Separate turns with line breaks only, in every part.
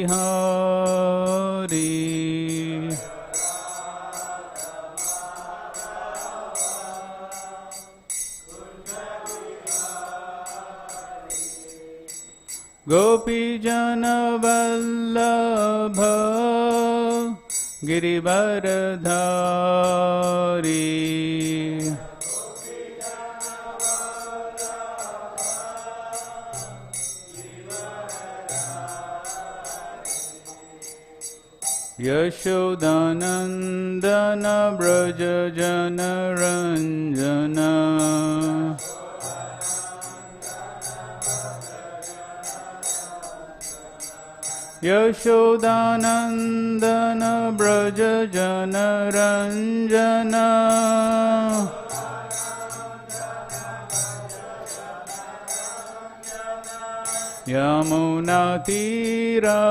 Bihari. Gopijana Vallabha Girivaradhari. Yashodanandana Braja Jana Ranjana. Yashodanandana Braja Jana Ranjana. Yamuna Tira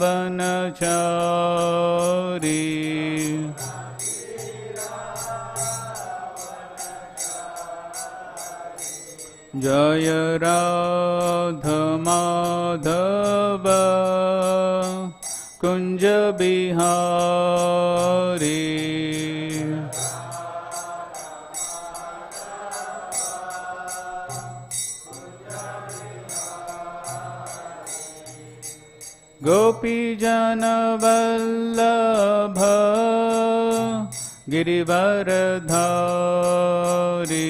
Vanachari. Jaya Radha Madhava Kunja Bihari. Gopijana Vallabha Girivaradhari.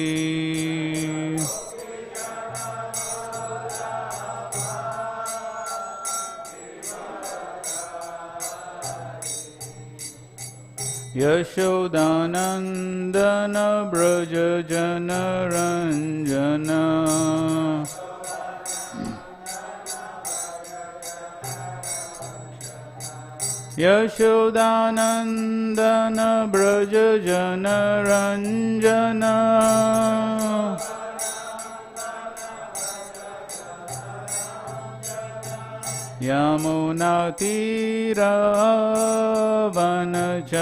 Yashodanandana Braja Jana Ranjana. Yashodanandana Braja Jana Ranjana. Yamuna Tira Vanachari.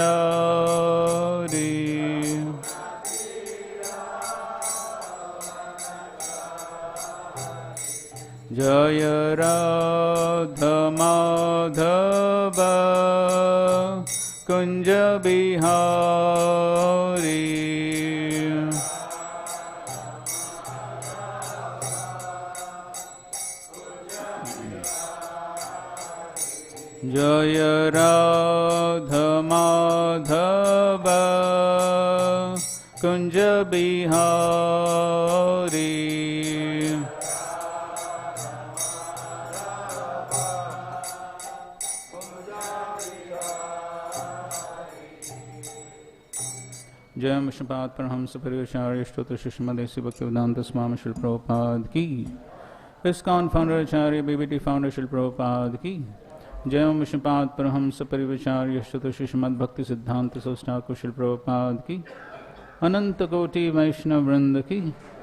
Jaya Radha Madhava Kunja Bihari. Jaya Radha Madhava Kunja Bihari. जय विष्णुपाद परमहंस परिव्राजक स्तोत्र श्रीमद् भक्तिवेदांत स्वामी श्री प्रभुपाद की। ISKCON founder आचार्य BBT founder Shri Prabhupada की। जय विष्णुपाद परमहंस परिव्राजक स्तोत्र श्रीमद् भक्ति सिद्धांत ठाकुर श्री प्रभुपाद की। अनंत कोटि वैष्णव वृंद की।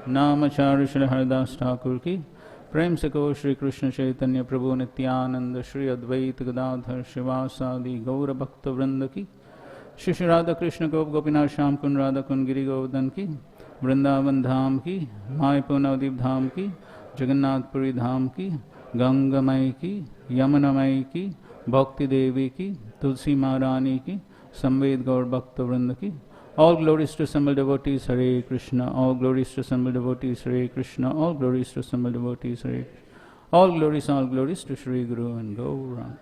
नामाचार्य श्री हरदास ठाकुर की। प्रेम से को श्री कृष्ण चैतन्य प्रभु नित्यानंद श्री अद्वैत गदाधर शिवासादि गौर भक्त वृंद की। श्री श्री राधा कृष्ण गोप गोपीनाथ श्याम कुंड राधा कुंड गिरि गोवर्धन की। वृंदावन धाम की। मायपुर नवदीप धाम की। जगन्नाथपुरी धाम की। गंगामय की। यमुनामय की। भक्ति देवी की। तुलसी महारानी की। संवेद गौर भक्त वृंद की। All glories to assembled devotees, Hare Krishna. All glories to assembled devotees, Hare Krishna. All glories to assembled devotees, Hare Krishna. All glories to Shri Guru and Gauranga.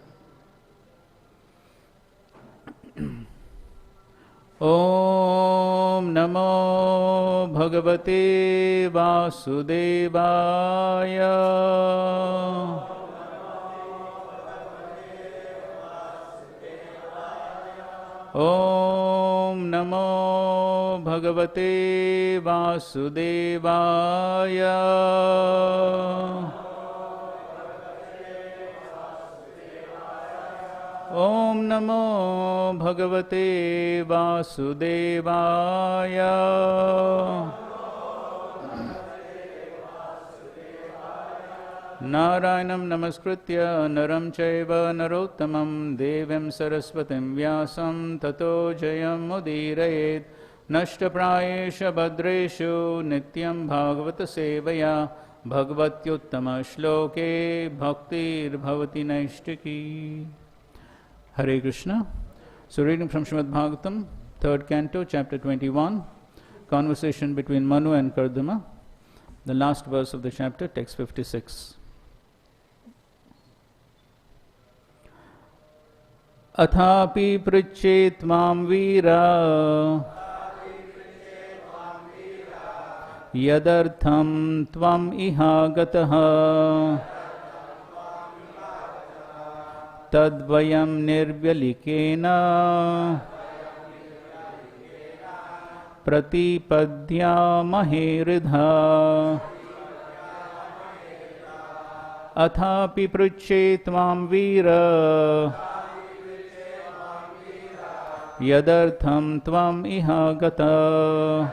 Om Namo Bhagavate Vasudevaya. Om Namo Bhagavate Vasudevaya. Om Namo Bhagavate Vasudevaya. Narayanam namaskritya naram chaiva narottamam devim saraswatim vyasam tato jayam udirayet. Nashtaprayesha bhadreshu nityam bhagavata sevaya Bhagavatyuttama shloke bhaktir bhavati naishtiki. Hare Krishna. So reading from Srimad Bhagavatam, 3rd canto, chapter 21, conversation between Manu and Kardama. The last verse of the chapter, text 56. Athāpi pṛcche tvām vīra yad-arthaṁ tvam ihāgataḥ tad vayam nirvyalīkena pratipadyāmahe hṛdā athāpi pṛcche tvām vīra yad-arthaṁ tvam ihāgataḥ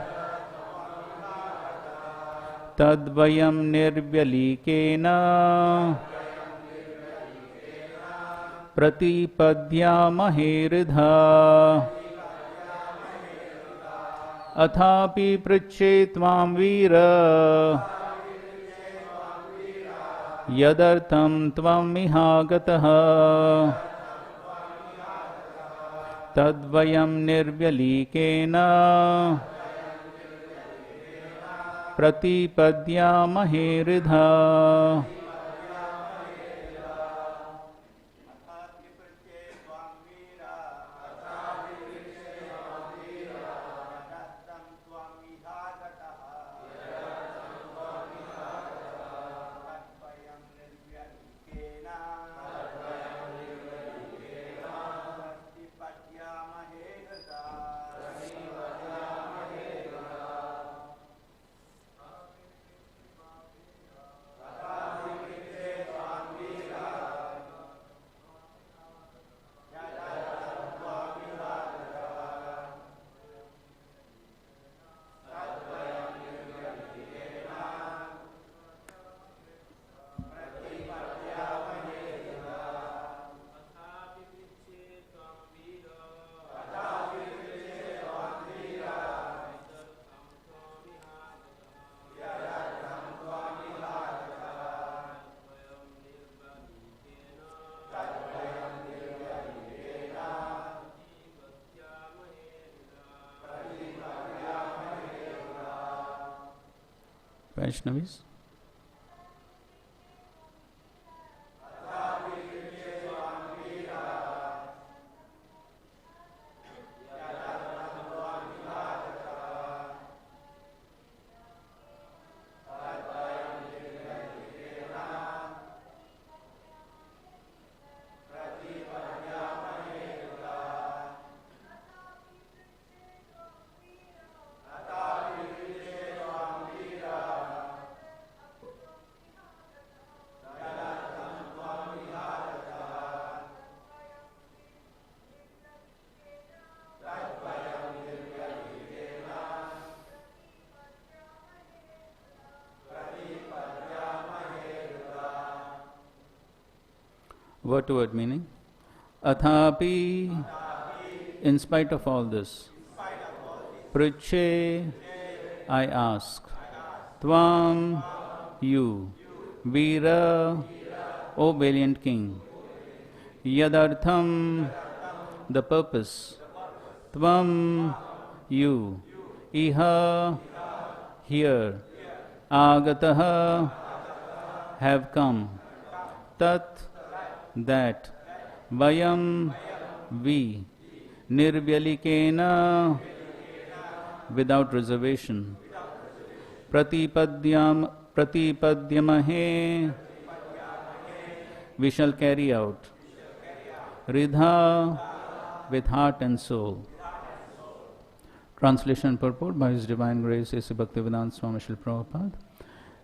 tad vayam nirvyalīkena pratipadyāmahe hṛdā athāpi pṛcche tvām vīra yad-arthaṁ tvam ihāgataḥ tad vayam nirvyalīkena pratipadyāmahe hṛdā. Vaishnavis. Word to word meaning. Athāpi, in spite of all this. Pṛcche, I ask. Tvām, you. Vīra, O valiant king. Yad-arthaṁ, the purpose. Tvam, you. Iha, here. Āgataḥ, have come. Tat, that. Vayam, we. Nirvyalīkena, without reservation. Pratipadyāmahe, we shall carry out. hṛdā, with heart and soul. Translation and purport by His Divine Grace A.C. Bhaktivedanta Swami Srila Prabhupada.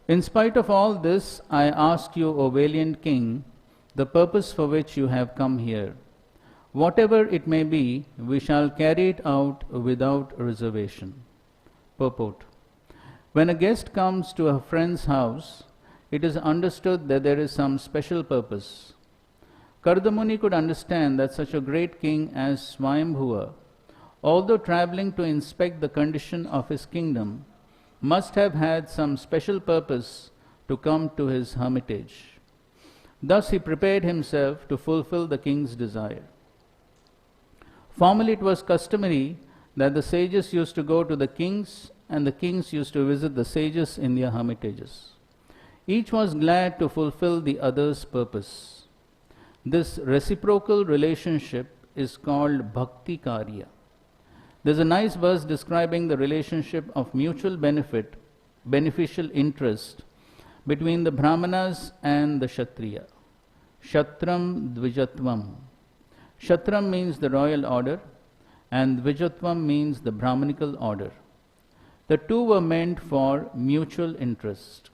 In spite of all this, I ask you, O valiant king, the purpose for which you have come here. Whatever it may be, we shall carry it out without reservation. Purport. When a guest comes to a friend's house, it is understood that there is some special purpose. Kardama Muni could understand that such a great king as Svāyambhuva, although travelling to inspect the condition of his kingdom, must have had some special purpose to come to his hermitage. Thus he prepared himself to fulfill the king's desire. Formerly it was customary that the sages used to go to the kings and the kings used to visit the sages in their hermitages. Each was glad to fulfill the other's purpose. This reciprocal relationship is called bhakti-kārya. There's a nice verse describing the relationship of mutual benefit, beneficial interest between the brāhmanas and the kṣatriya. Kṣatraṁ dvijatvam. Kṣatraṁ means the royal order and dvijatvam means the brahmanical order. The two were meant for mutual interest.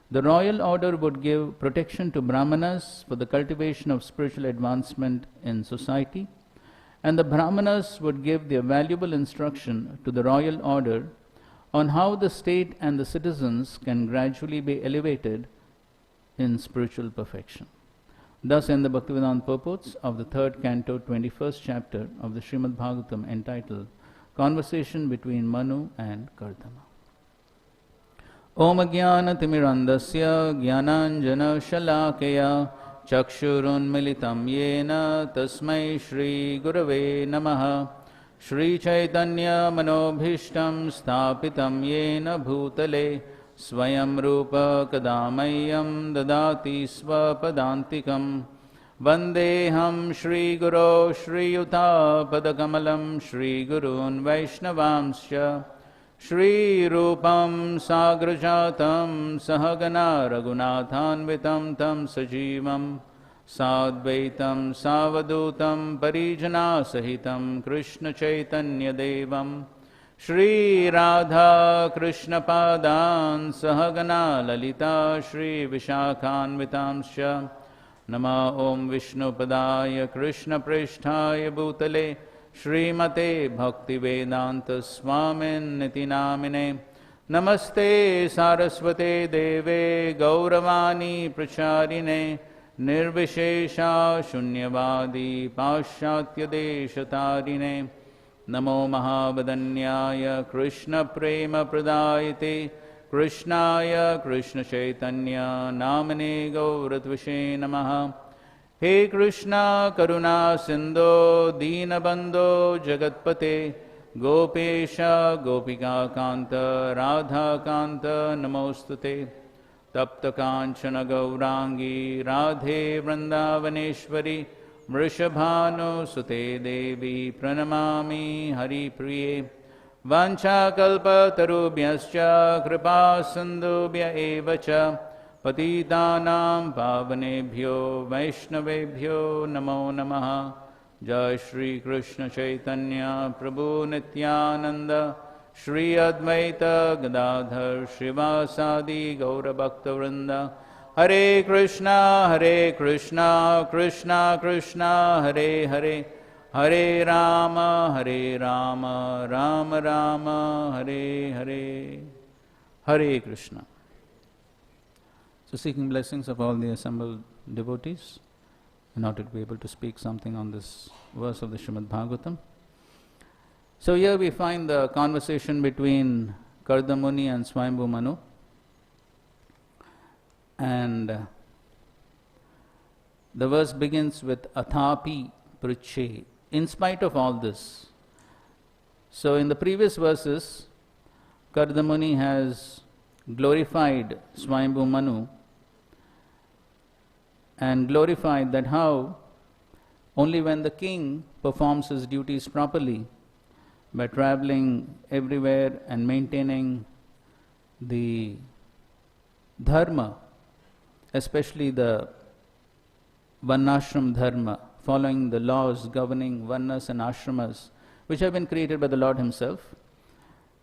The royal order would give protection to brahmanas for the cultivation of spiritual advancement in society, and the brahmanas would give their valuable instruction to the royal order on how the state and the citizens can gradually be elevated in spiritual perfection. Thus end the Bhakti-Vedanta purports of the 3rd canto, 21st chapter of the Srimad Bhagavatam, entitled Conversation between Manu and Kardama. Om Ajnana-timirandasya Jnananjana Shalakaya Chakshurunmilitam Yena Tasmai Shri Gurave Namaha Shri Chaitanya Manobhishtam Sthapitam Yena Bhutale Svāyambhuva Kadamayam Dadati Svapadantikam Vandeham Shri Guru Shri Yuta Padakamalam Shri Gurun Vaishnavamsya Shri Rupam Sagrajatam Sahagana Raghunathanvitam Tam Sajivam Sadvaitam Savadutam Parijana Sahitam Krishna Chaitanya Devam Shri Radha Krishna Padan Sahagana Lalita Shri Vishakhanvitamsya Nama Om Vishnu Padaya Krishna Prishtaya Bhutale Srimate Bhakti-Vedanta Swamin Niti Namine Namaste Saraswate Deve Gauravani Pracharine Nirvishesha Shunyavadi Paśyatya Deshatarine Namo Mahavadanyaya Krishna Prema Pradayate Krishnaya Krishna Chaitanya Namane Gauratvishe Namaha He Krishna Karuna Sindho Deenabandho Jagatpate Gopesha Gopika Kanta Radha Kanta Namostate Tapta Kanchana Gaurangi Radhe Vrindavaneshwari Vrishabhanu Sute Devi Pranamami Hari Priye Vancha Kalpa Tarubhyascha Kripa Sindhubhya Evacha Patitanam Pavanebhyo Vaishnavebhyo Namo Namaha Jai Shri Krishna Chaitanya Prabhu Nityananda Shri Advaita Gadadhar Shrivasadi Gaura Bhakta Vrinda Hare Krishna Krishna Krishna Hare Hare Hare Rama Rama Rama Hare Hare Hare Krishna. So seeking blessings of all the assembled devotees in order to be able to speak something on this verse of the Srimad Bhagavatam. So here we find the conversation between Kardama Muni and Svāyambhuva Manu, and the verse begins with athāpi pṛcche, in spite of all this. So in the previous verses, Kardama Muni has glorified Svāyambhuva Manu and glorified that how only when the king performs his duties properly by traveling everywhere and maintaining the dharma, especially the varnashram dharma, following the laws governing varnas and ashramas, which have been created by the Lord himself.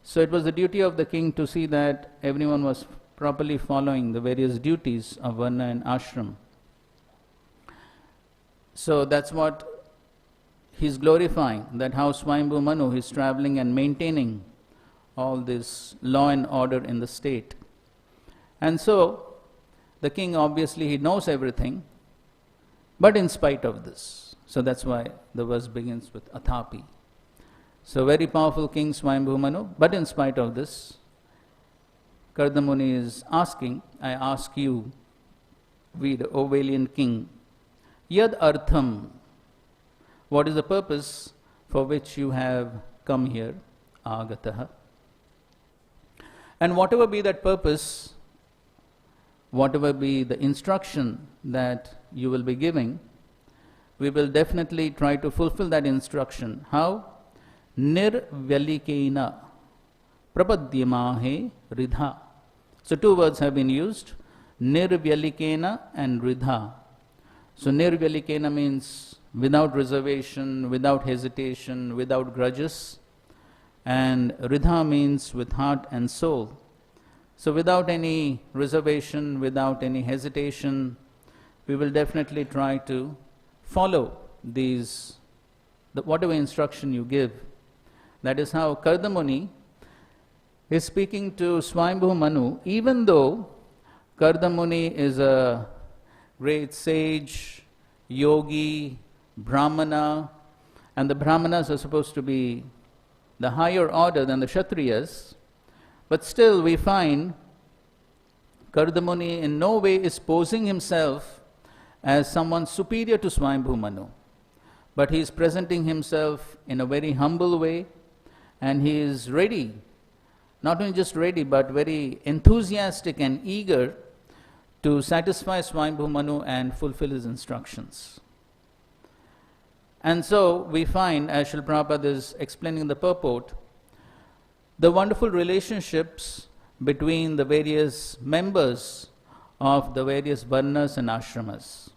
So it was the duty of the king to see that everyone was properly following the various duties of varna and ashram. So that's what he's glorifying, that how Svāyambhuva Manu is traveling and maintaining all this law and order in the state. And so the king, obviously he knows everything, but in spite of this. So that's why the verse begins with athāpi. So very powerful king Svāyambhuva Manu, but in spite of this, Kardama Muni is asking, I ask you, Vīra, O valiant king, yad-arthaṁ, what is the purpose for which you have come here, āgataḥ? And whatever be that purpose, whatever be the instruction that you will be giving, we will definitely try to fulfill that instruction. How? Nirvyalīkena, pratipadyāmahe, hṛdā. So two words have been used, nirvyalīkena and hṛdā. So nirvyalīkena means without reservation, without hesitation, without grudges. And hṛdā means with heart and soul. So without any reservation, without any hesitation, we will definitely try to follow whatever instruction you give. That is how Kardama Muni is speaking to Svāyambhuva Manu, even though Kardama Muni is a great sage, yogi, brāhmaṇa, and the brāhmanas are supposed to be the higher order than the kṣatriyas, but still we find Kardama Muni in no way is posing himself as someone superior to Svāyambhuva Manu, but he is presenting himself in a very humble way, and he is ready, not only just ready, but very enthusiastic and eager to satisfy Svāyambhuva Manu and fulfill his instructions. And so we find, as Srila Prabhupada is explaining in the purport, the wonderful relationships between the various members of the various varnas and ashramas.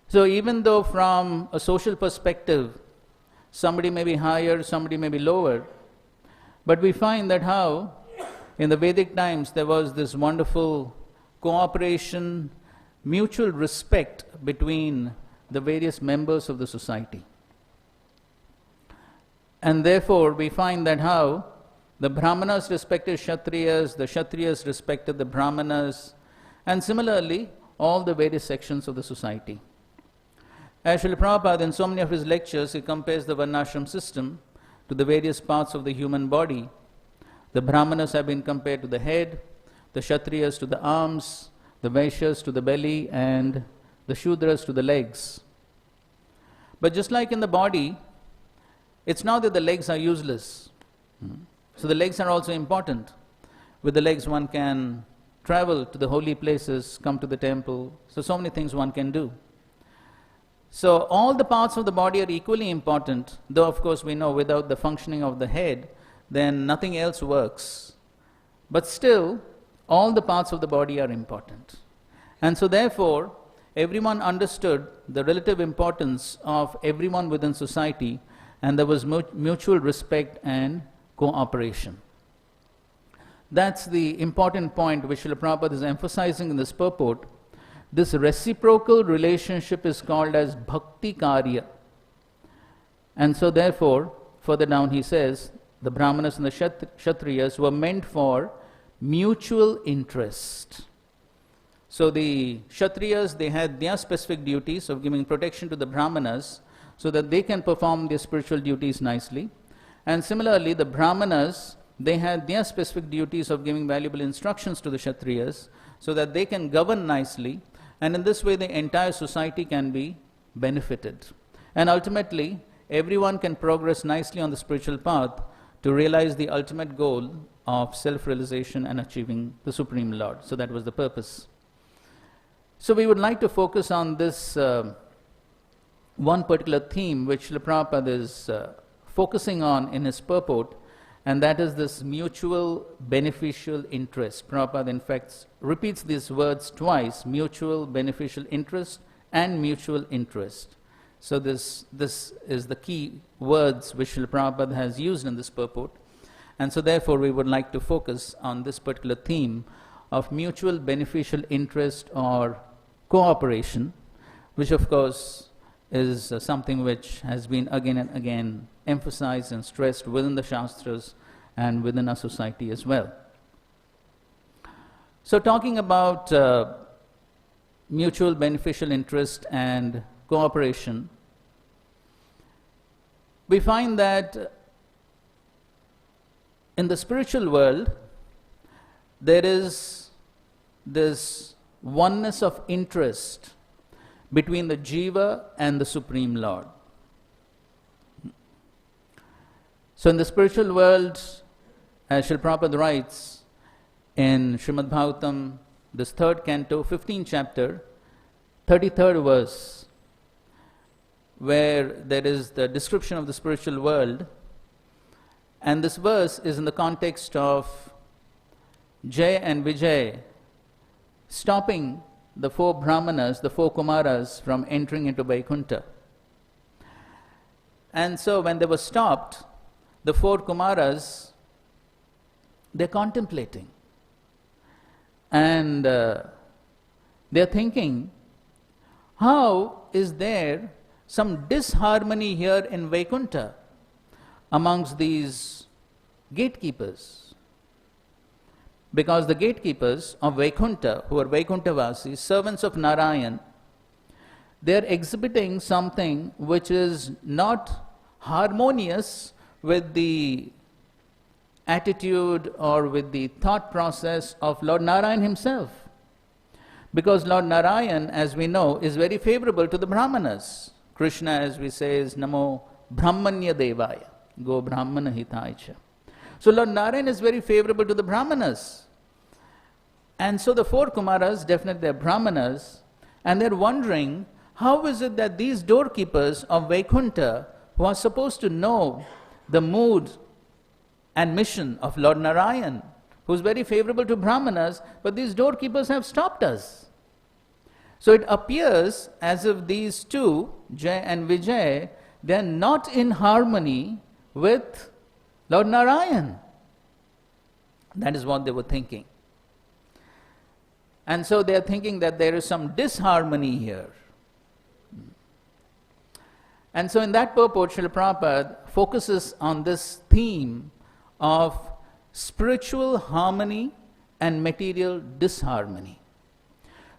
So even though from a social perspective, somebody may be higher, somebody may be lower, but we find that how in the Vedic times there was this wonderful cooperation, mutual respect between the various members of the society. And therefore we find that how the brahmanas respected kṣatriyas, the kṣatriyas respected the brahmanas, and similarly all the various sections of the society. As Srila Prabhupada in so many of his lectures, he compares the varnashram system to the various parts of the human body. The brahmanas have been compared to the head, the kṣatriyas to the arms, the vaishyas to the belly, and the shudras to the legs. But just like in the body, it's not that the legs are useless. So the legs are also important. With the legs one can travel to the holy places, come to the temple. So many things one can do. So all the parts of the body are equally important, though of course we know without the functioning of the head, then nothing else works. But still, all the parts of the body are important. And so therefore, everyone understood the relative importance of everyone within society, and there was mutual respect and cooperation. That's the important point which Srila Prabhupada is emphasizing in this purport. This reciprocal relationship is called as bhakti-kārya. And so therefore, further down he says, the brahmanas and the kṣatriyas were meant for mutual interest. So the kṣatriyas, they had their specific duties of giving protection to the brahmanas so that they can perform their spiritual duties nicely. And similarly, the brahmanas, they had their specific duties of giving valuable instructions to the kṣatriyas so that they can govern nicely, and in this way the entire society can be benefited. And ultimately, everyone can progress nicely on the spiritual path to realize the ultimate goal of self-realization and achieving the Supreme Lord. So that was the purpose. So we would like to focus on this one particular theme which Srila Prabhupada is focusing on in his purport, and that is this mutual beneficial interest. Prabhupada in fact repeats these words twice, mutual beneficial interest and mutual interest. So this is the key words which Srila Prabhupada has used in this purport, and so therefore we would like to focus on this particular theme of mutual beneficial interest or cooperation, which of course is something which has been again and again emphasized and stressed within the Shastras and within our society as well. So talking about mutual beneficial interest and cooperation, we find that in the spiritual world, there is this oneness of interest between the jiva and the Supreme Lord. So in the spiritual world, as Srila Prabhupada writes in Srimad Bhagavatam, this 3rd canto, 15th chapter, 33rd verse, where there is the description of the spiritual world, and this verse is in the context of Jay and Vijay stopping the 4 brahmanas, the 4 kumaras, from entering into Vaikuntha. And so when they were stopped, the 4 kumaras, they're contemplating. And they're thinking, how is there some disharmony here in Vaikuntha amongst these gatekeepers? Because the gatekeepers of Vaikuntha, who are Vaikuntha-vasis, servants of Narayan, they are exhibiting something which is not harmonious with the attitude or with the thought process of Lord Narayan himself. Because Lord Narayan, as we know, is very favorable to the brahmanas. Krishna, as we say, is Namo Brahmanya Devaya, Go Brahmana Hitaicha. So Lord Narayan is very favorable to the brahmanas. And so the 4 kumaras, definitely they're brahmanas, and they're wondering, how is it that these doorkeepers of Vaikuntha, who are supposed to know the mood and mission of Lord Narayan, who's very favorable to brahmanas, but these doorkeepers have stopped us. So it appears as if these 2, Jay and Vijay, they're not in harmony with Lord Narayan. That is what they were thinking. And so they are thinking that there is some disharmony here. And so in that purport, Srila Prabhupada focuses on this theme of spiritual harmony and material disharmony.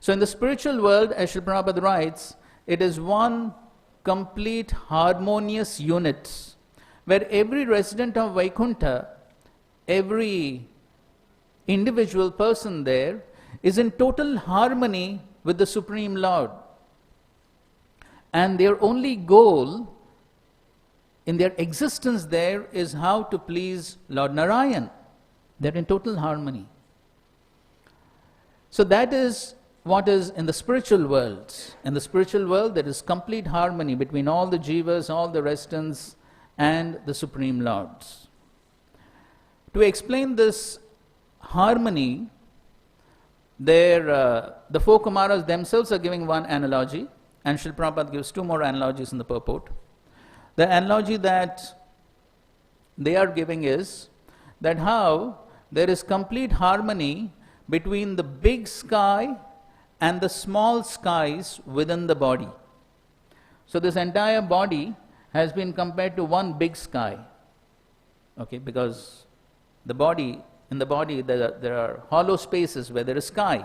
So in the spiritual world, as Srila Prabhupada writes, it is one complete harmonious unit, where every resident of Vaikuntha, every individual person there, is in total harmony with the Supreme Lord. And their only goal in their existence there is how to please Lord Narayan. They're in total harmony. So that is what is in the spiritual world. In the spiritual world, there is complete harmony between all the jivas, all the residents, and the Supreme Lords. To explain this harmony, the 4 kumaras themselves are giving one analogy, and Srila Prabhupada gives 2 more analogies in the purport. The analogy that they are giving is that how there is complete harmony between the big sky and the small skies within the body. So this entire body has been compared to one big sky. Okay, because in the body there are hollow spaces where there is sky.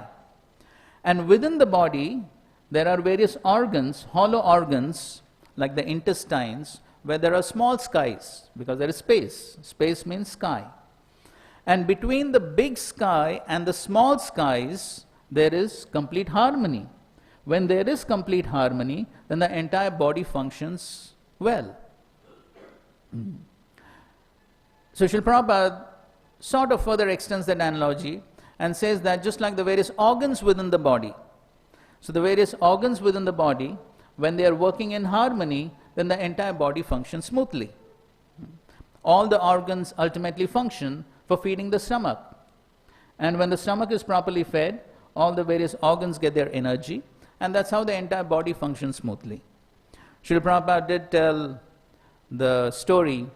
And within the body there are various organs, hollow organs, like the intestines, where there are small skies, because there is space. Space means sky. And between the big sky and the small skies, there is complete harmony. When there is complete harmony, then the entire body functions well. So Srila Prabhupada sort of further extends that analogy and says that just like the various organs within the body, so the various organs within the body, when they are working in harmony, then the entire body functions smoothly. All the organs ultimately function for feeding the stomach. And when the stomach is properly fed, all the various organs get their energy, and that's how the entire body functions smoothly. Srila Prabhupada did tell the story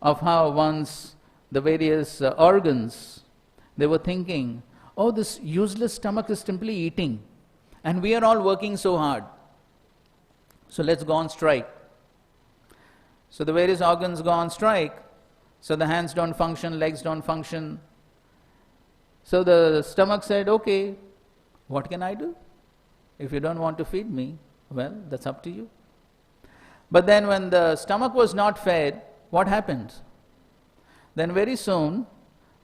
of how once the various organs, they were thinking, oh, this useless stomach is simply eating, and we are all working so hard. So let's go on strike. So the various organs go on strike. So the hands don't function, legs don't function. So the stomach said, okay, what can I do? If you don't want to feed me, well, that's up to you. But then when the stomach was not fed, what happened? Then very soon,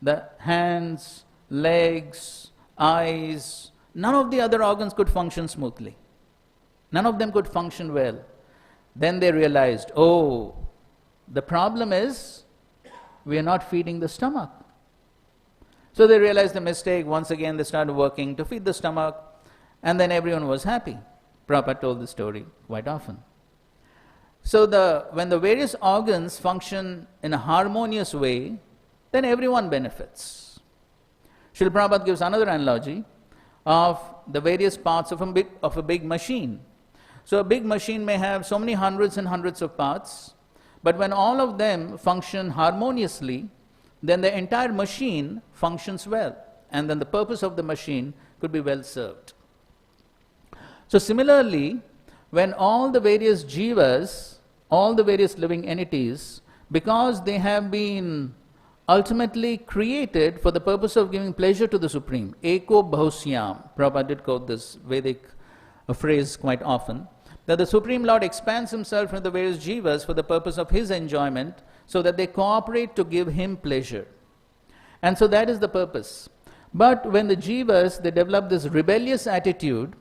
the hands, legs, eyes, none of the other organs could function smoothly. None of them could function well. Then they realized, oh, the problem is we are not feeding the stomach. So they realized the mistake. Once again, they started working to feed the stomach, and then everyone was happy. Prabhupada told the story quite often. So when the various organs function in a harmonious way, then everyone benefits. Srila Prabhupada gives another analogy of the various parts of a big machine. So a big machine may have so many hundreds and hundreds of parts, but when all of them function harmoniously, then the entire machine functions well, and then the purpose of the machine could be well served. So similarly, when all the various jivas, all the various living entities, because they have been ultimately created for the purpose of giving pleasure to the Supreme, eko bahusyam, Prabhupada did quote this Vedic phrase quite often, that the Supreme Lord expands himself from the various jivas for the purpose of his enjoyment, so that they cooperate to give him pleasure. And so that is the purpose. But when the jivas, they develop this rebellious attitude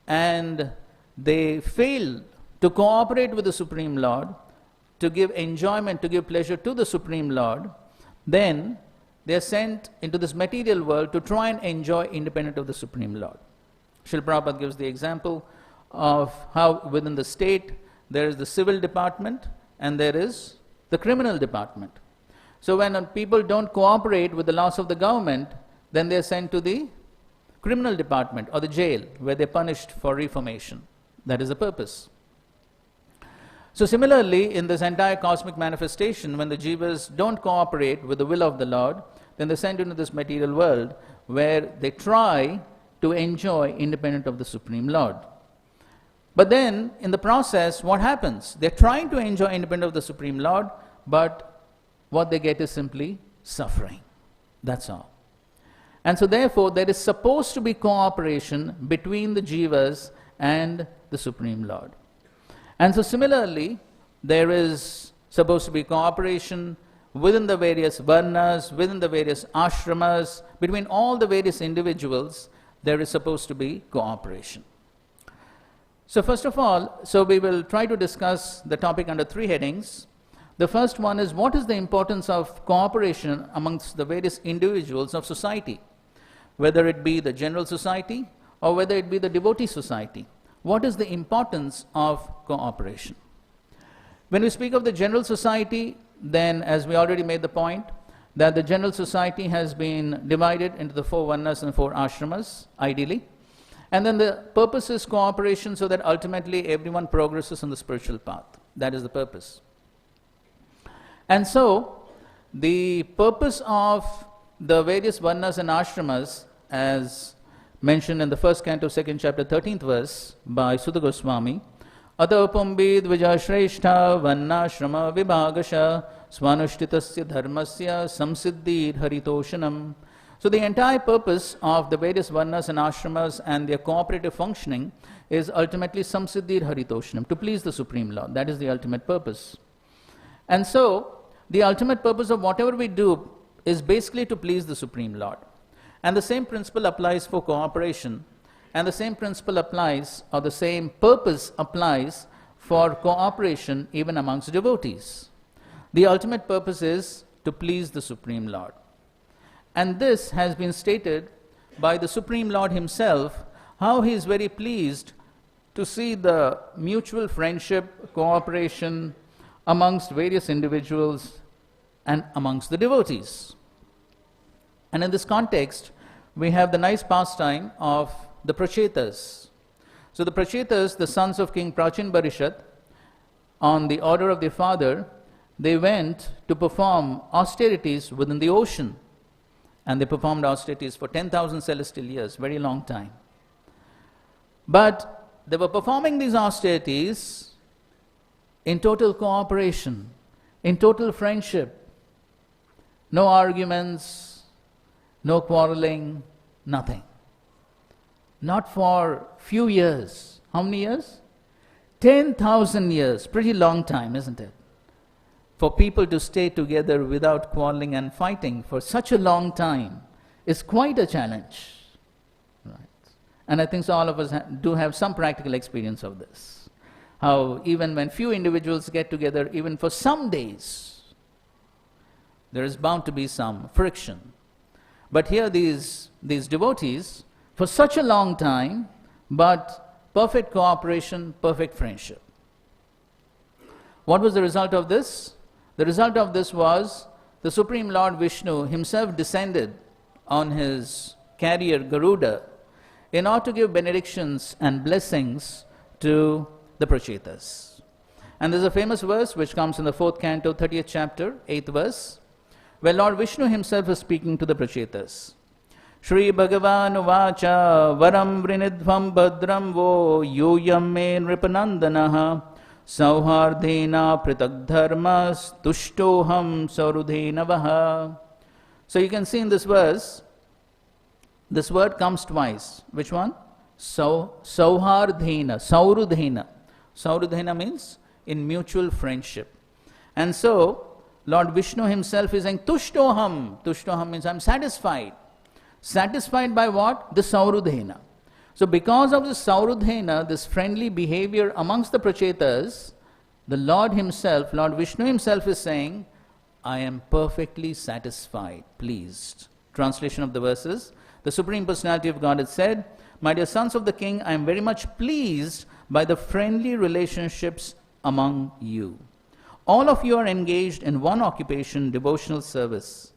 and they fail to cooperate with the Supreme Lord, to give enjoyment, to give pleasure to the Supreme Lord, then they are sent into this material world to try and enjoy independent of the Supreme Lord. Srila Prabhupada gives the example of how within the state there is the civil department and there is the criminal department. So when people don't cooperate with the laws of the government, then they are sent to the criminal department or the jail, where they are punished for reformation. That is the purpose. So similarly, in this entire cosmic manifestation, when the jivas don't cooperate with the will of the Lord, then they are sent into this material world where they try to enjoy independent of the Supreme Lord. But then, in the process, what happens? They're trying to enjoy independent of the Supreme Lord, but what they get is simply suffering. That's all. And so therefore, there is supposed to be cooperation between the jivas and the Supreme Lord. And so similarly, there is supposed to be cooperation within the various varnas, within the various ashramas, between all the various individuals, there is supposed to be cooperation. So first of all, we will try to discuss the topic under three headings. The first one is, what is the importance of cooperation amongst the various individuals of society, whether it be the general society or whether it be the devotee society. What is the importance of cooperation? When we speak of the general society, then as we already made the point, that the general society has been divided into the four varnas and four ashramas, ideally. And then the purpose is cooperation so that ultimately everyone progresses on the spiritual path. That is the purpose. And so, the purpose of the various varnas and ashramas, as mentioned in the first canto, second chapter, 13th verse by Sutta Goswami, athāpi dvijashreshṭha varnashrama vibhagasha svanushthitasya dharmasya samsiddhir haritoshanam. So the entire purpose of the various varnas and ashramas and their cooperative functioning is ultimately samsiddhir haritoshanam, to please the Supreme Lord. That is the ultimate purpose. And so, the ultimate purpose of whatever we do is basically to please the Supreme Lord. And the same principle applies for cooperation, and the same principle applies, or the same purpose applies for cooperation even amongst devotees. The ultimate purpose is to please the Supreme Lord. And this has been stated by the Supreme Lord himself, how he is very pleased to see the mutual friendship, cooperation amongst various individuals and amongst the devotees. And in this context, we have the nice pastime of the prachetas. So the prachetas, the sons of King Prachin Barishat, on the order of their father, they went to perform austerities within the ocean. And they performed austerities for 10,000 celestial years, very long time. But they were performing these austerities in total cooperation, in total friendship. No arguments, no quarreling, nothing. Not for few years. How many years? 10,000 years. Pretty long time, isn't it? For people to stay together without quarreling and fighting for such a long time is quite a challenge. Right? And I think so all of us do have some practical experience of this. How even when few individuals get together, even for some days, there is bound to be some friction. But here these devotees, for such a long time, but perfect cooperation, perfect friendship. What was the result of this? The result of this was the Supreme Lord Vishnu himself descended on his carrier Garuda in order to give benedictions and blessings to the prachetas. And there's a famous verse which comes in the 4th canto, 30th chapter, 8th verse, where Lord Vishnu himself is speaking to the prachetas. Shri Bhagavan Uvacha Varam Vrinidvam Bhadram Vo Yoyam Me Nripanandanaha Sauhardena Pritagdharmas Tushtoham Saurudhenavaha. So you can see in this verse, this word comes twice. Which one? Sauhardena, Saurudhena. Saurudhena means in mutual friendship. And so, Lord Vishnu himself is saying, Tushtoham. Tushtoham means I'm satisfied. Satisfied by what? The Saurudhena. So because of this Saurudhena, this friendly behavior amongst the prachetas, the Lord himself, Lord Vishnu himself is saying, I am perfectly satisfied, pleased. Translation of the verses. The Supreme Personality of Godhead said, my dear sons of the King, I am very much pleased by the friendly relationships among you. All of you are engaged in one occupation, devotional service.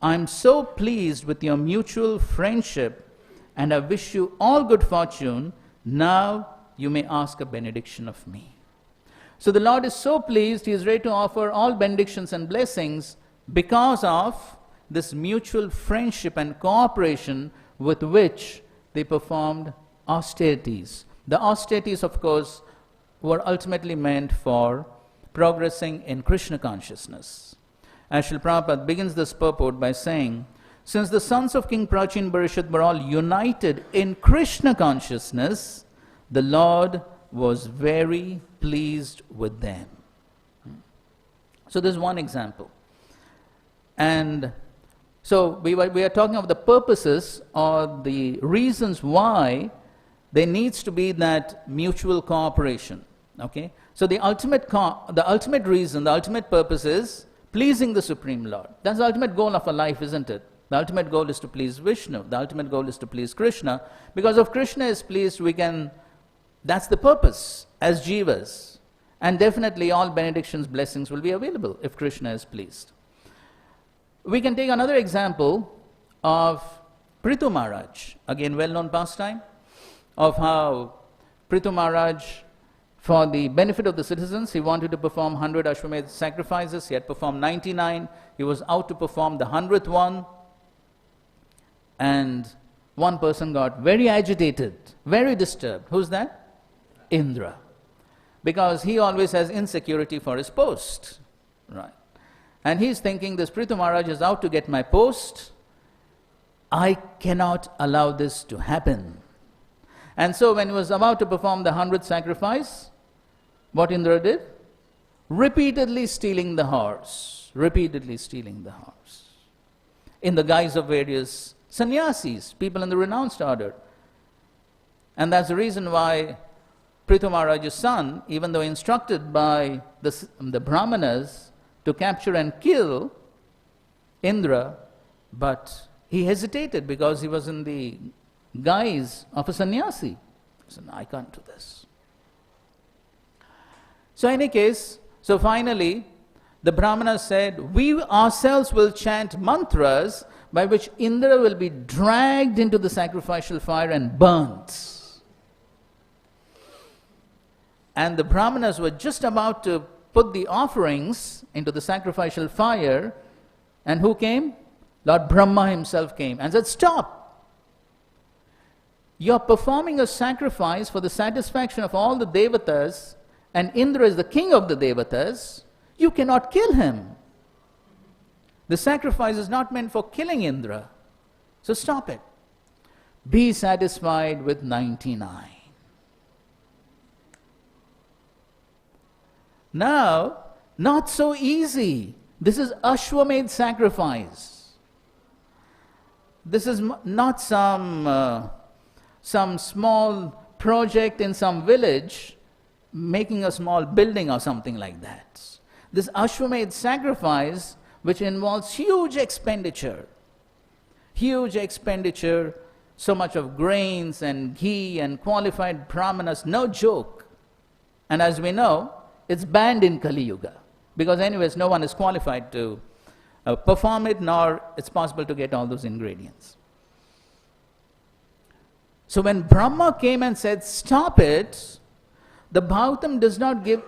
I am so pleased with your mutual friendship and I wish you all good fortune. Now you may ask a benediction of me. So the Lord is so pleased, he is ready to offer all benedictions and blessings because of this mutual friendship and cooperation with which they performed austerities. The austerities, of course, were ultimately meant for progressing in Krishna consciousness. As Srila Prabhupada begins this purport by saying, since the sons of King Pṛcche and Parishad were all united in Krishna consciousness, the Lord was very pleased with them. So there's one example. And so we are talking of the purposes or the reasons why there needs to be that mutual cooperation. Okay? So the ultimate reason, the ultimate purpose is pleasing the Supreme Lord. That's the ultimate goal of our life, isn't it? The ultimate goal is to please Vishnu. The ultimate goal is to please Krishna. Because if Krishna is pleased, that's the purpose as jivas. And definitely all benedictions, blessings will be available if Krishna is pleased. We can take another example of Prithu Maharaj. Again, well-known pastime of how Prithu Maharaj, for the benefit of the citizens, he wanted to perform 100 Ashwamedha sacrifices. He had performed 99. He was out to perform the 100th one. And one person got very agitated, very disturbed. Who's that? Indra. Because he always has insecurity for his post. Right. And he's thinking, this Prithu Maharaj is out to get my post. I cannot allow this to happen. And so when he was about to perform the 100th sacrifice, what Indra did? Repeatedly stealing the horse. Repeatedly stealing the horse. In the guise of various sannyasis, people in the renounced order. And that's the reason why Prithu Maharaj's son, even though instructed by the brāhmanas to capture and kill Indra, but he hesitated because he was in the guise of a sannyasi. He said, no, I can't do this. So in any case, so finally, the brāhmanas said, we ourselves will chant mantras by which Indra will be dragged into the sacrificial fire and burnt. And the brāhmanas were just about to put the offerings into the sacrificial fire, and who came? Lord Brahma himself came and said, stop! You're performing a sacrifice for the satisfaction of all the devatas, and Indra is the king of the devatas. You cannot kill him. The sacrifice is not meant for killing Indra. So stop it. Be satisfied with 99. Now, not so easy. This is Ashwamedh sacrifice. this is not some small project in some village, making a small building or something like that. This Ashwamedh sacrifice, which involves huge expenditure, so much of grains and ghee and qualified brahmanas, no joke. And as we know, it's banned in Kali Yuga, because anyways, no one is qualified to perform it, nor it's possible to get all those ingredients. So when Brahma came and said, stop it, the Bhagavatam does not give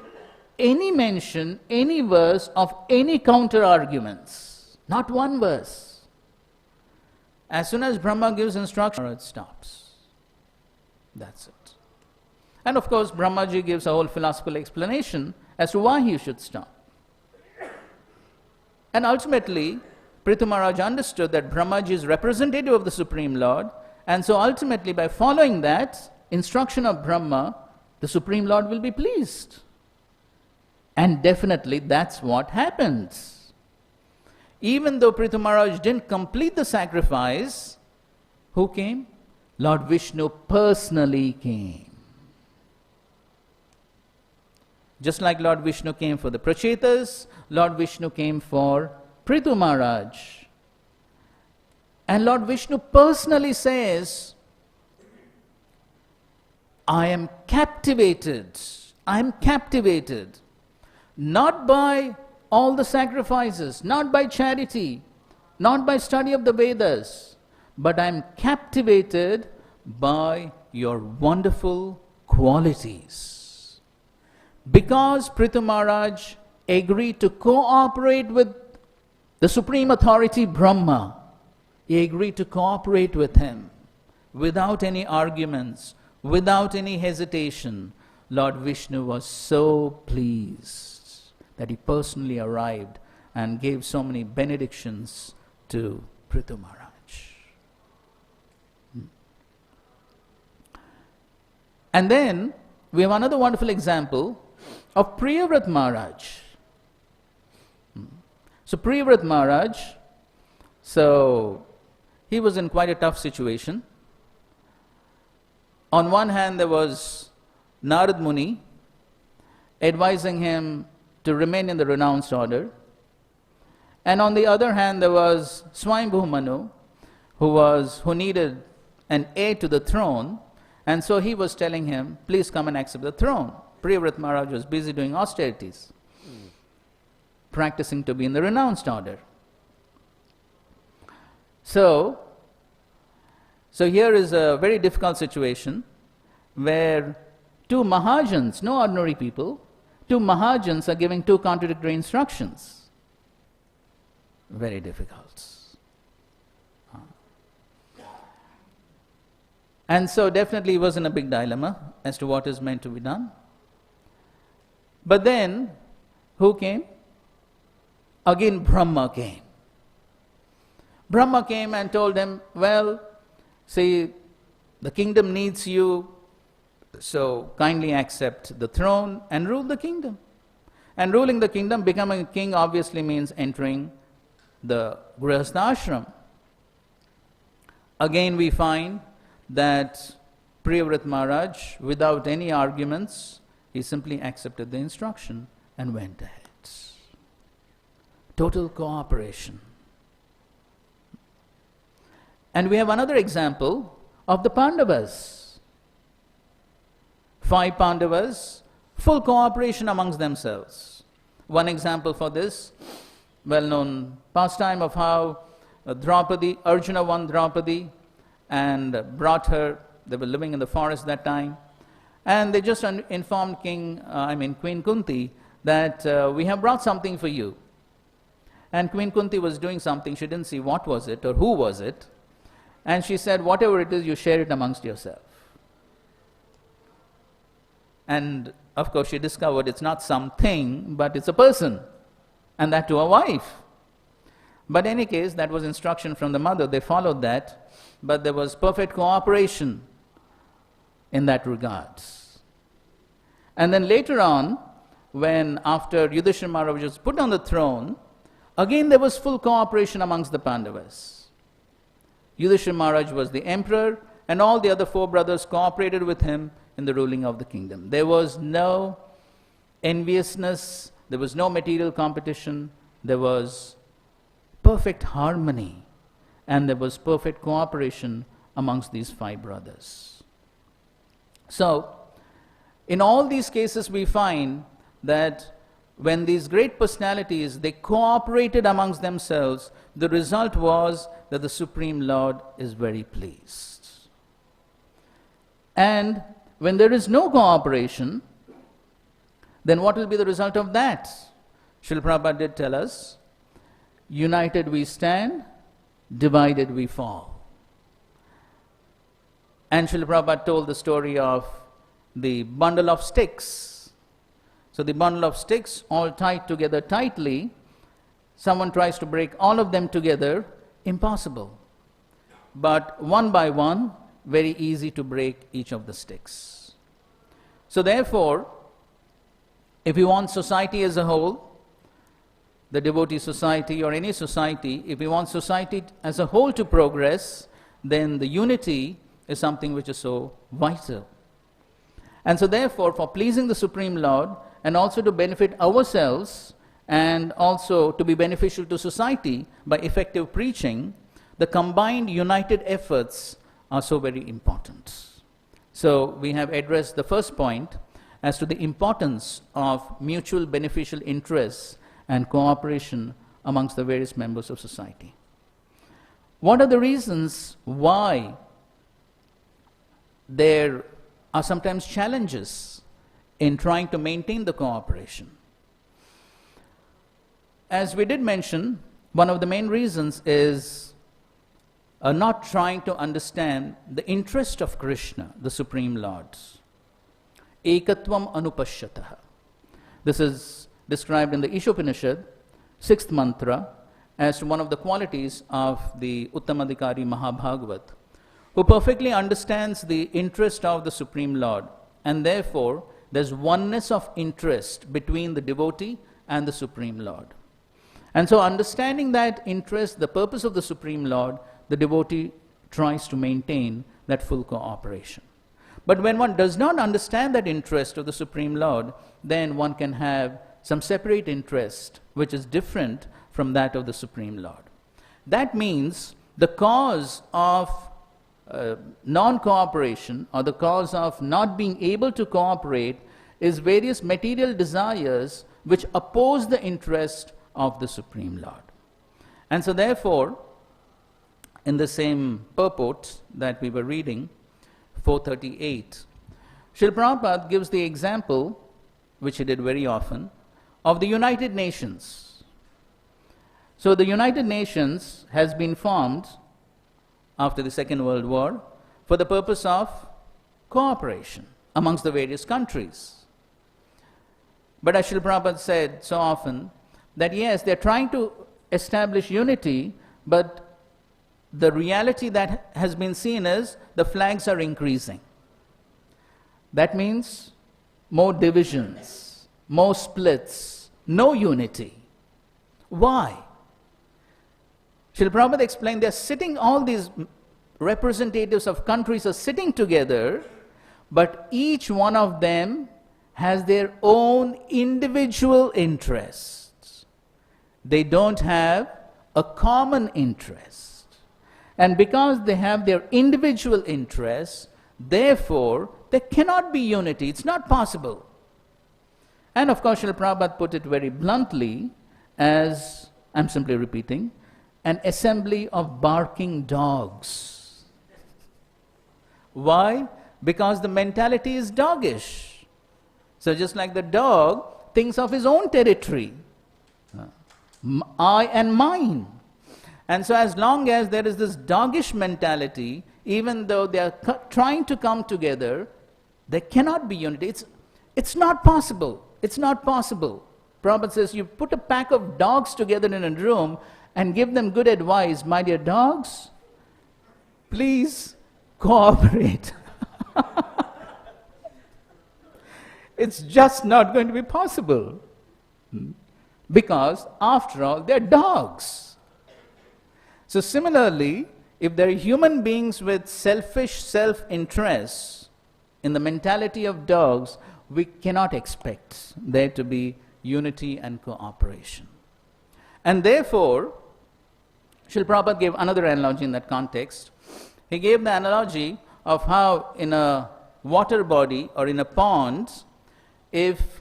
any mention, any verse of any counter-arguments. Not one verse. As soon as Brahma gives instruction, it stops. That's it. And of course, Brahmaji gives a whole philosophical explanation as to why he should stop. And ultimately, Prithu Maharaj understood that Brahmaji is representative of the Supreme Lord, and so ultimately by following that instruction of Brahma, the Supreme Lord will be pleased. And definitely that's what happens. Even though Prithu Maharaj didn't complete the sacrifice, who came? Lord Vishnu personally came. Just like Lord Vishnu came for the prachetas, Lord Vishnu came for Prithu Maharaj. And Lord Vishnu personally says, I am captivated, not by all the sacrifices, not by charity, not by study of the Vedas, but I am captivated by your wonderful qualities. Because Prithu Maharaj agreed to cooperate with the supreme authority Brahma, he agreed to cooperate with him without any arguments, without any hesitation. Lord Vishnu was so pleased that he personally arrived and gave so many benedictions to Prithu Maharaj. And then we have another wonderful example of Priyavrat Maharaj. So Priyavrat Maharaj, he was in quite a tough situation. On one hand, there was Narad Muni advising him to remain in the renounced order. And on the other hand, there was Svāyambhuva Manu, who needed an heir to the throne. And so he was telling him, please come and accept the throne. Priyavrat Maharaj was busy doing austerities, practicing to be in the renounced order. So here is a very difficult situation where two Mahajans, no ordinary people, two Mahajans are giving two contradictory instructions. Very difficult. And so definitely he was in a big dilemma as to what is meant to be done. But then, who came? Again Brahma came. Brahma came and told him, well, see, the kingdom needs you, so kindly accept the throne and rule the kingdom. And ruling the kingdom, becoming a king obviously means entering the Grihastha ashram. Again we find that Priyavrat Maharaj, without any arguments, he simply accepted the instruction and went ahead. Total cooperation. And we have another example of the Pandavas. 5 Pandavas, full cooperation amongst themselves. One example for this, well-known pastime of how Arjuna won Draupadi and brought her. They were living in the forest that time. And they just informed Queen Kunti that we have brought something for you. And Queen Kunti was doing something, she didn't see what was it or who was it. And she said, whatever it is, you share it amongst yourself. And of course she discovered it's not something, but it's a person. And that to a wife. But in any case, that was instruction from the mother. They followed that. But there was perfect cooperation in that regard. And then later on, when after Yudhishthira Maharaj was put on the throne, again there was full cooperation amongst the Pandavas. Yudhishthira Maharaj was the emperor, and all the other 4 brothers cooperated with him in the ruling of the kingdom. There was no enviousness, there was no material competition, there was perfect harmony, and there was perfect cooperation amongst these 5 brothers. So, in all these cases we find that when these great personalities, they cooperated amongst themselves, the result was that the Supreme Lord is very pleased. And when there is no cooperation, then what will be the result of that? Srila Prabhupada did tell us, united we stand, divided we fall. And Srila Prabhupada told the story of the bundle of sticks. So the bundle of sticks all tied together tightly, someone tries to break all of them together, impossible. But one by one, very easy to break each of the sticks. So therefore, if you want society as a whole, the devotee society or any society, if we want society as a whole to progress, then the unity is something which is so vital. And so therefore, for pleasing the Supreme Lord, and also to benefit ourselves, and also to be beneficial to society by effective preaching, the combined united efforts are so very important. So we have addressed the first point as to the importance of mutual beneficial interests and cooperation amongst the various members of society. What are the reasons why there are sometimes challenges in trying to maintain the cooperation? As we did mention, one of the main reasons is not trying to understand the interest of Krishna, the Supreme Lord. Ekatvam anupashyatah. This is described in the Ishopanishad, 6th mantra, as one of the qualities of the Uttamadhikari Mahabhagavat, who perfectly understands the interest of the Supreme Lord, and therefore there's oneness of interest between the devotee and the Supreme Lord. And so understanding that interest, the purpose of the Supreme Lord, the devotee tries to maintain that full cooperation. But when one does not understand that interest of the Supreme Lord, then one can have some separate interest which is different from that of the Supreme Lord. That means the cause of non-cooperation, or the cause of not being able to cooperate, is various material desires which oppose the interest of the Supreme Lord. And so therefore, in the same purport that we were reading, 438, Srila Prabhupada gives the example, which he did very often, of the United Nations. So the United Nations has been formed after the Second World War for the purpose of cooperation amongst the various countries. But as Srila Prabhupada said so often, that yes, they're trying to establish unity, but the reality that has been seen is the flags are increasing. That means more divisions, more splits, no unity. Why? Srila Prabhupada explained, they're sitting, all these representatives of countries are sitting together, but each one of them has their own individual interests. They don't have a common interest. And because they have their individual interests, therefore, there cannot be unity. It's not possible. And of course, Srila Prabhupada put it very bluntly as, I'm simply repeating, an assembly of barking dogs. Why? Because the mentality is doggish. So just like the dog thinks of his own territory, I and mine. And so as long as there is this doggish mentality, even though they are trying to come together, there cannot be unity. It's not possible. It's not possible. Prabhupada says, you put a pack of dogs together in a room and give them good advice. My dear dogs, please cooperate. It's just not going to be possible. Because, after all, they're dogs. So similarly, if there are human beings with selfish self-interest in the mentality of dogs, we cannot expect there to be unity and cooperation. And therefore, Srila Prabhupada gave another analogy in that context. He gave the analogy of how in a water body or in a pond, if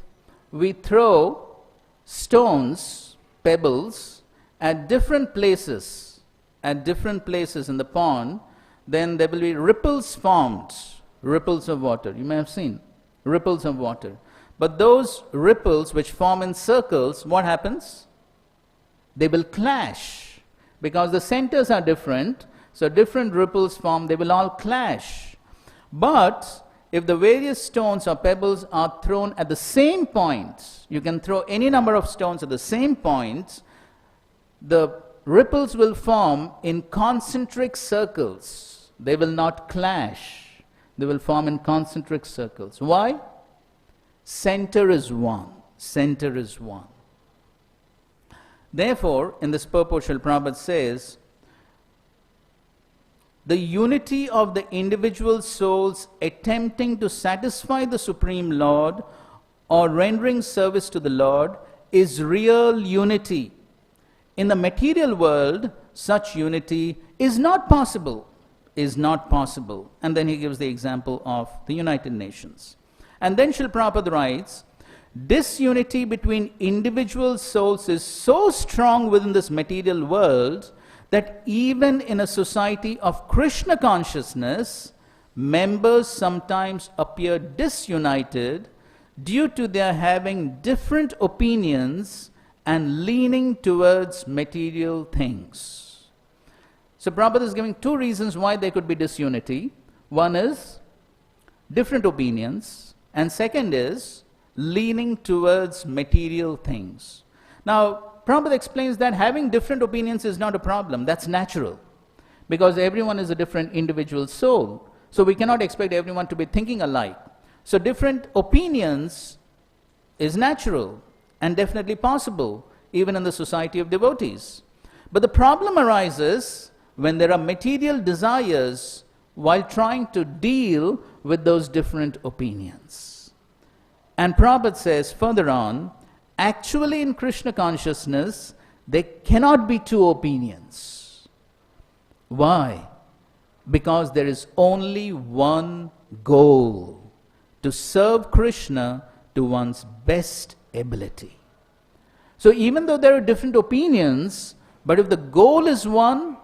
we throw stones, pebbles, at different places in the pond, then there will be ripples formed, ripples of water. You may have seen ripples of water. But those ripples which form in circles, what happens? They will clash because the centers are different. So different ripples form, they will all clash. But if the various stones or pebbles are thrown at the same point, you can throw any number of stones at the same point, the ripples will form in concentric circles. They will not clash. They will form in concentric circles. Why? Center is one. Center is one. Therefore, in this purport, Srila Prabhupada says, the unity of the individual souls attempting to satisfy the Supreme Lord or rendering service to the Lord is real unity. In the material world, such unity is not possible. Is not possible. And then he gives the example of the United Nations. And then Srila Prabhupada writes, disunity between individual souls is so strong within this material world that even in a society of Krishna consciousness, members sometimes appear disunited due to their having different opinions and leaning towards material things. So Prabhupada is giving two reasons why there could be disunity. One is different opinions, and second is leaning towards material things. Now, Prabhupada explains that having different opinions is not a problem. That's natural, because everyone is a different individual soul. So we cannot expect everyone to be thinking alike. So different opinions is natural and definitely possible, even in the society of devotees. But the problem arises when there are material desires while trying to deal with those different opinions. And Prabhupada says further on, actually in Krishna consciousness, there cannot be two opinions. Why? Because there is only one goal, to serve Krishna to one's best ability. So even though there are different opinions, but if the goal is one,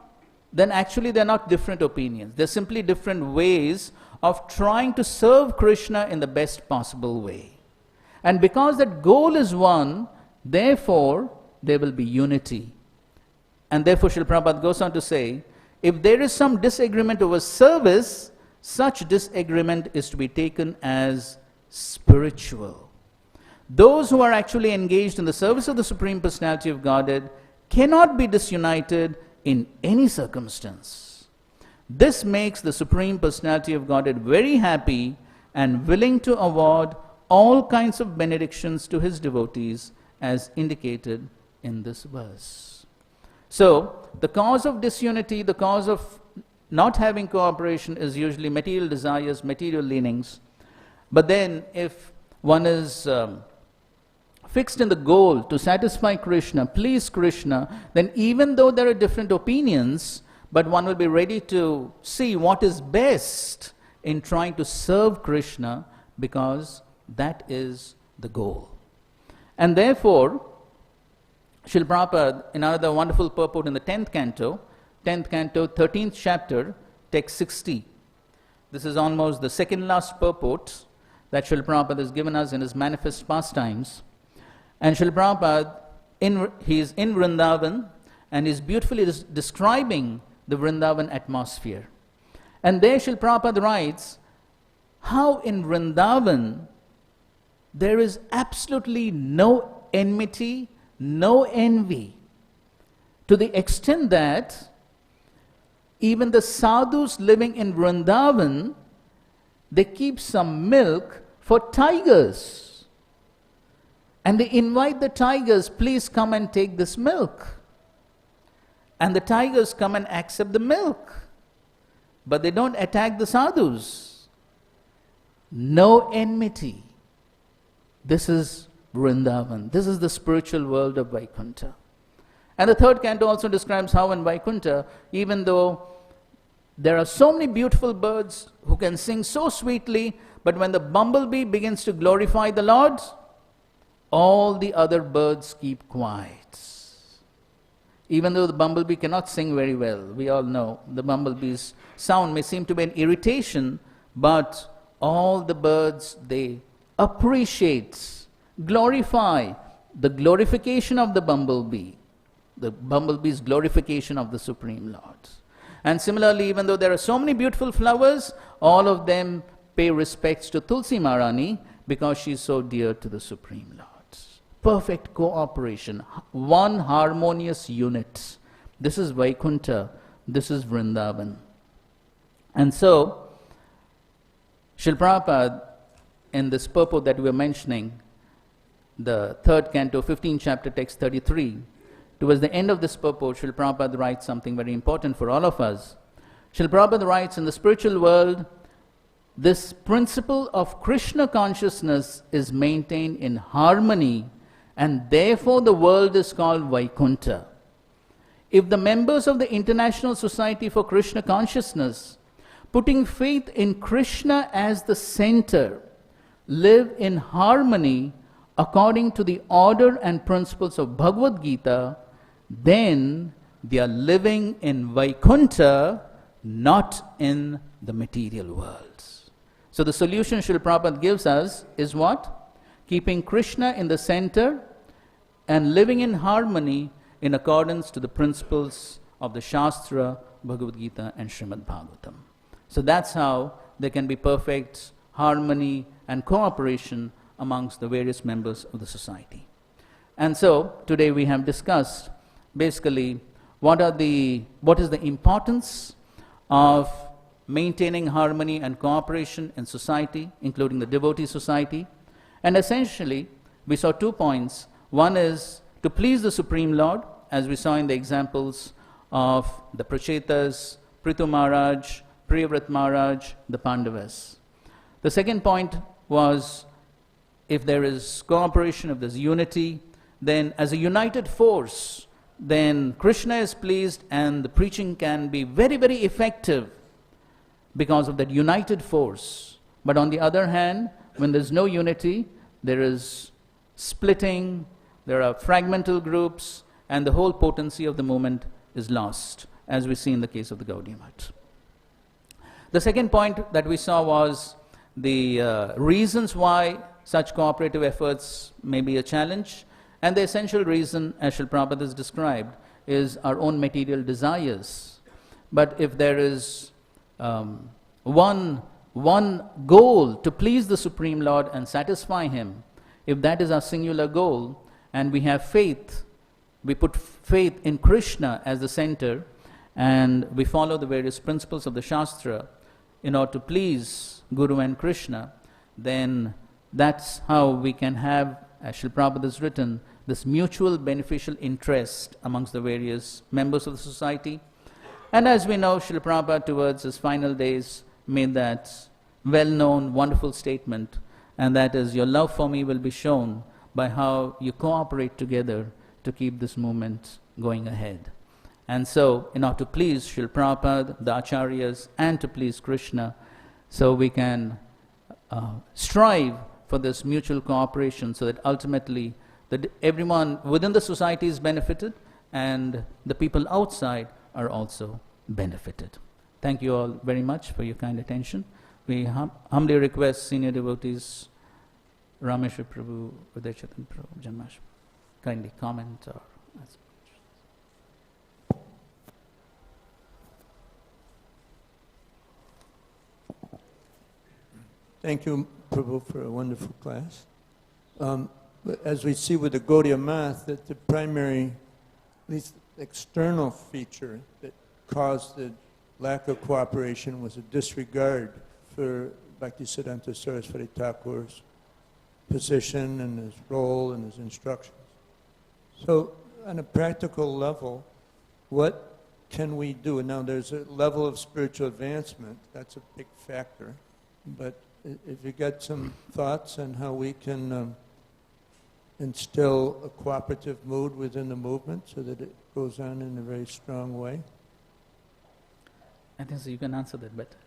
then actually they're not different opinions. They're simply different ways of trying to serve Krishna in the best possible way. And because that goal is one, therefore there will be unity. And therefore Srila Prabhupada goes on to say, if there is some disagreement over service, such disagreement is to be taken as spiritual. Those who are actually engaged in the service of the Supreme Personality of Godhead cannot be disunited in any circumstance. This makes the Supreme Personality of Godhead very happy and willing to award all kinds of benedictions to his devotees as indicated in this verse. So, the cause of disunity, the cause of not having cooperation is usually material desires, material leanings. But then if one is fixed in the goal to satisfy Krishna, please Krishna, then even though there are different opinions, but one will be ready to see what is best in trying to serve Krishna, because that is the goal. And therefore, Srila Prabhupada, in another wonderful purport in the 10th canto, 13th chapter, text 60. This is almost the second last purport that Srila Prabhupada has given us in his manifest pastimes. And Srila Prabhupada, he is in Vrindavan, and is beautifully describing the Vrindavan atmosphere. And there Srila Prabhupada writes, how in Vrindavan there is absolutely no enmity, no envy, to the extent that even the sadhus living in Vrindavan, they keep some milk for tigers. And they invite the tigers, please come and take this milk. And the tigers come and accept the milk. but they don't attack the sadhus. No enmity. This is Vrindavan. This is the spiritual world of Vaikuntha. And the third canto also describes how in Vaikuntha, even though there are so many beautiful birds who can sing so sweetly, but when the bumblebee begins to glorify the Lord, all the other birds keep quiet. Even though the bumblebee cannot sing very well, we all know the bumblebee's sound may seem to be an irritation, but all the birds, they appreciate, glorify the glorification of the bumblebee's glorification of the Supreme Lord. And similarly, even though there are so many beautiful flowers, all of them pay respects to Tulsi Maharani because she is so dear to the Supreme Lord. Perfect cooperation, one harmonious unit. This is Vaikuntha, this is Vrindavan. And so, Srila Prabhupada, in this purport that we were mentioning, the third canto, 15th chapter, text 33, towards the end of this purport, Srila Prabhupada writes something very important for all of us. Srila Prabhupada writes, in the spiritual world, this principle of Krishna consciousness is maintained in harmony, and therefore the world is called Vaikuntha. If the members of the International Society for Krishna Consciousness, putting faith in Krishna as the center, live in harmony according to the order and principles of Bhagavad Gita, then they are living in Vaikuntha, not in the material world. So the solution Srila Prabhupada gives us is what? Keeping Krishna in the center and living in harmony in accordance to the principles of the Shastra, Bhagavad Gita and Srimad Bhagavatam. So that's how there can be perfect harmony and cooperation amongst the various members of the society. And so today we have discussed basically what is the importance of maintaining harmony and cooperation in society, including the devotee society. And essentially, we saw 2 points. One is to please the Supreme Lord, as we saw in the examples of the Prachetas, Prithu Maharaj, Priyavrat Maharaj, the Pandavas. The second point was, if there is cooperation, if there's unity, then as a united force, then Krishna is pleased and the preaching can be very, very effective because of that united force. But on the other hand, when there's no unity, there is splitting, there are fragmental groups, and the whole potency of the movement is lost, as we see in the case of the Gaudiya Math. The second point that we saw was the reasons why such cooperative efforts may be a challenge, and the essential reason, as Srila Prabhupada has described, is our own material desires. But if there is one goal to please the Supreme Lord and satisfy Him, if that is our singular goal, and we have faith, we put faith in Krishna as the center, and we follow the various principles of the Shastra in order to please Guru and Krishna, then that's how we can have, as Srila Prabhupada has written, this mutual beneficial interest amongst the various members of the society. And as we know, Srila Prabhupada towards his final days made that well-known, wonderful statement, and that is, your love for me will be shown by how you cooperate together to keep this movement going ahead. And so, in order to please Srila Prabhupada, the Acharyas, and to please Krishna, so we can strive for this mutual cooperation so that ultimately that everyone within the society is benefited and the people outside are also benefited. Thank you all very much for your kind attention. We humbly request senior devotees, Rameshwar Prabhu, Udayachatan Prabhu, Janmash, kindly comment or ask.
Thank you, Prabhu, for a wonderful class. As we see with the Gaudiya Math, that the primary, at least external feature that caused the lack of cooperation was a disregard for Bhaktisiddhanta Saraswati Thakur's position and his role and his instructions. So, on a practical level, what can we do? Now, there's a level of spiritual advancement. That's a big factor. But if you got some thoughts on how we can instill a cooperative mood within the movement so that it goes on in a very strong way?
I think so you can answer that better.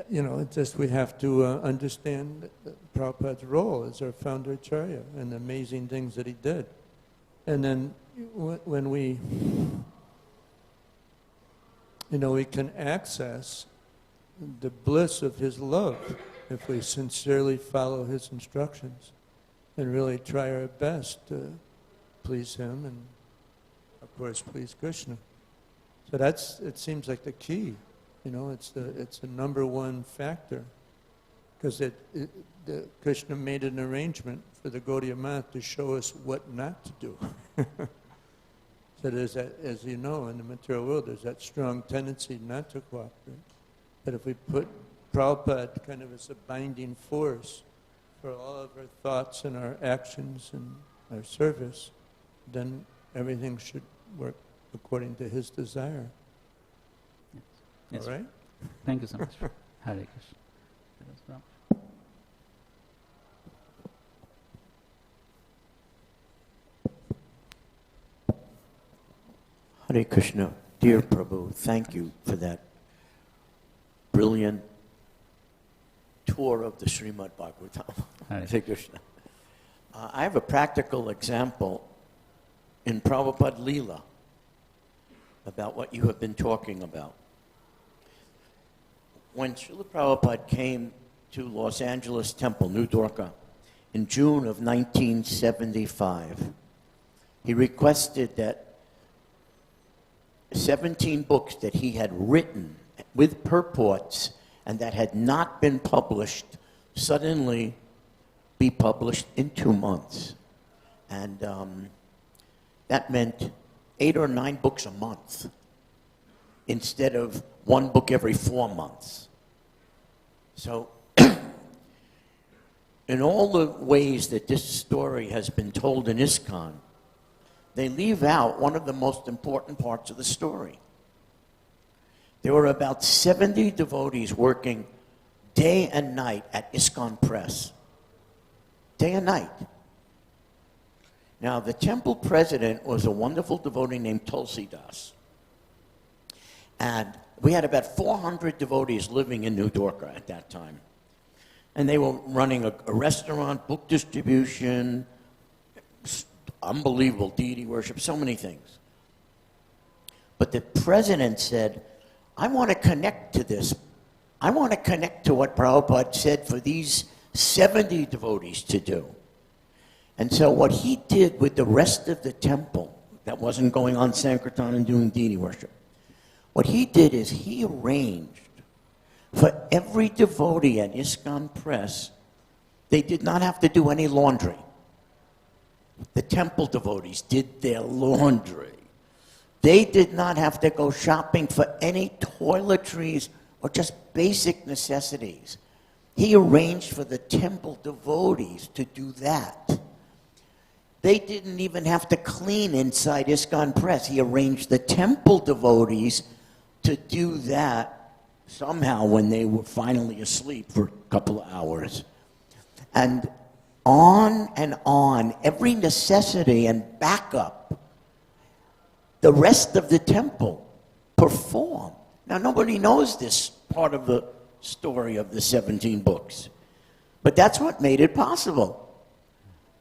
It's just we have to understand Prabhupada's role as our founder Acharya and the amazing things that he did. And then when we can access the bliss of his love if we sincerely follow his instructions and really try our best to please him and, of course, please Krishna. So it seems like the key. It's the number one factor, because Krishna made an arrangement for the Gaudiya Math to show us what not to do. So there's that, as you know, in the material world, there's that strong tendency not to cooperate. But if we put Prabhupada kind of as a binding force for all of our thoughts and our actions and our service, then everything should work according to his desire.
Yes.
All right?
Thank you so much. Hare Krishna.
Hare Krishna. Dear Prabhu, thank you for that brilliant tour of the Srimad Bhagavatam. Hare Krishna. I have a practical example in Prabhupada Leela about what you have been talking about. When Srila Prabhupada came to Los Angeles Temple, New Dwarka, in June of 1975, he requested that 17 books that he had written with purports and that had not been published suddenly be published in 2 months. And that meant 8 or 9 books a month instead of 1 book every 4 months. So, in all the ways that this story has been told in ISKCON, they leave out one of the most important parts of the story. There were about 70 devotees working day and night at ISKCON Press. Day and night. Now, the temple president was a wonderful devotee named Tulsidas. And we had about 400 devotees living in New Dwarka at that time. And they were running a restaurant, book distribution, unbelievable deity worship, so many things. But the president said, I want to connect to this. I want to connect to what Prabhupada said for these 70 devotees to do. And so what he did with the rest of the temple that wasn't going on Sankirtan and doing deity worship, what he did is he arranged for every devotee at ISKCON Press, they did not have to do any laundry. The temple devotees did their laundry. They did not have to go shopping for any toiletries or just basic necessities. He arranged for the temple devotees to do that. They didn't even have to clean inside ISKCON Press. He arranged the temple devotees to do that somehow when they were finally asleep for a couple of hours. And on, every necessity and backup, the rest of the temple performed. Now, nobody knows this part of the story of the 17 books, but that's what made it possible.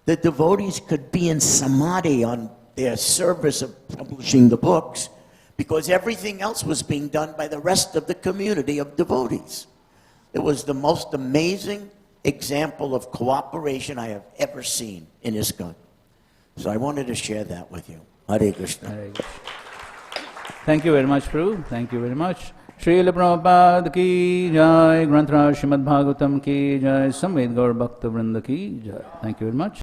The devotees could be in samadhi on their service of publishing the books because everything else was being done by the rest of the community of devotees. It was the most amazing example of cooperation I have ever seen in ISKCON. So I wanted to share that with you. Hare Krishna.
Hare Krishna. Thank you very much, Prabhu. Thank you very much. Srila Prabhupada ki jai, Granth Raj Srimad Bhagavatam ki jai, Samved Gaur Bhakta Vrinda ki jai. Thank you very much.